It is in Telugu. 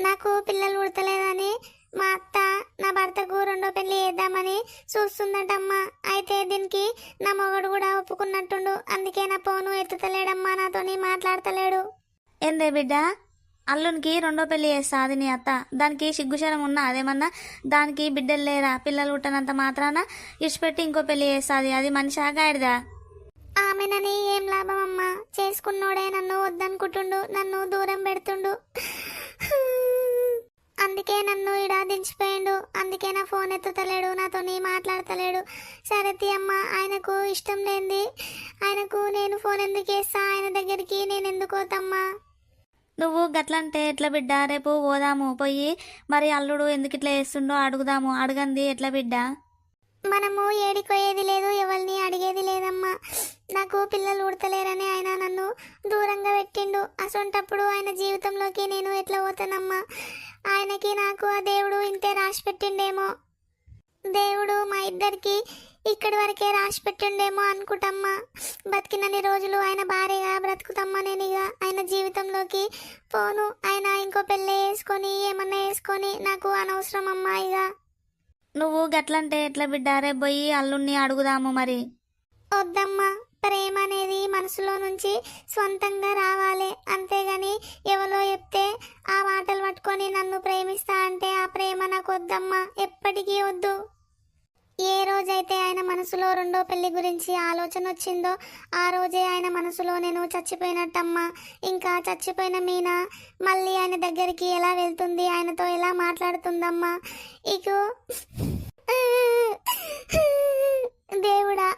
నాకు పిల్లలు పుడతలేదని మా అత్త నా భర్తకు రెండో పెళ్లి చేద్దామని చూస్తుందటమ్మా. అయితే దీనికి నా మొగడు కూడా ఒప్పుకున్నట్టుండు. అందుకే నా ఫోను ఎత్తుతలేడమ్మా, నాతోని మాట్లాడతలేడు. ఏందే బిడ్డ, అల్లునికి రెండో పెళ్లి చేస్తా అది నీ అత్త? దానికి సిగ్గుశరం ఉన్నా అదేమన్నా? దానికి బిడ్డలు లేరా? పిల్లలు పుట్టనంత మాత్రాన ఇడిచిపెట్టి ఇంకో పెళ్లి చేస్తుంది? అది మనిషి గాడిదా? ఆమెనని ఏం లాభం అమ్మా? చేసుకున్నోడే నన్ను వద్దనుకుంటుండు, నన్ను దూరం పెడుతుండు. అందుకే నన్ను ఇడా దించిపోయిండు. అందుకే నా ఫోన్ ఎత్తుతలేడు, నాతోని మాట్లాడతలేడు. సరతి అమ్మ, ఆయనకు ఇష్టం లేనిది ఆయనకు నేను ఫోన్ ఎందుకు చేస్తా? ఆయన దగ్గరికి నేను ఎందుకు పోతమ్మా? నువ్వు గట్లంటే ఎట్లా బిడ్డ? రేపు పోదాము, పోయి మరి అల్లుడు ఎందుకు ఇట్లా చేస్తుండో అడుగుదాము. అడగంది ఎట్లా బిడ్డ? మనము ఏడిపోయేది లేదు, ఎవరిని అడిగేది లేదమ్మా. నాకు పిల్లలు ఉడతలేరని ఆయన నన్ను దూరంగా పెట్టిండు. అసొంటప్పుడు ఆయన జీవితంలోకి నేను ఎట్లా పోతానమ్మా? ఆయనకి నాకు ఆ దేవుడు ఇంతే రాసి పెట్టిండేమో. దేవుడు మా ఇద్దరికి ఇక్కడి వరకే రాసి పెట్టిండేమో అనుకుంటమ్మా. బతికినన్ని రోజులు ఆయన భార్యగా బ్రతుకుతమ్మా. నేను ఇక ఆయన జీవితంలోకి పోను. ఆయన ఇంకో పెళ్ళి వేసుకొని ఏమన్నా వేసుకొని నాకు అనవసరం అమ్మా. ఇక నువ్వు గట్లంటే ఎట్లా బిడ్డ? రేపు పోయి అల్లుడిని అడుగుదాము. మరి వద్దమ్మా. ప్రేమ అనేది మనసులో నుంచి స్వంతంగా రావాలి, అంతేగాని ఎవరో చెప్తే ఆ మాటలు పట్టుకొని నన్ను ప్రేమిస్తా అంటే ఆ ప్రేమ నాకు వద్దమ్మా, ఎప్పటికీ వద్దు. ఏ రోజైతే ఆయన మనసులో రెండో పెళ్లి గురించి ఆలోచన వచ్చిందో ఆ రోజే ఆయన మనసులో నేను చచ్చిపోయినట్టమ్మా. ఇంకా చచ్చిపోయిన మీనా మళ్ళీ ఆయన దగ్గరికి ఎలా వెళ్తుంది? ఆయనతో ఎలా మాట్లాడుతుందమ్మా? ఇక దేవుడా,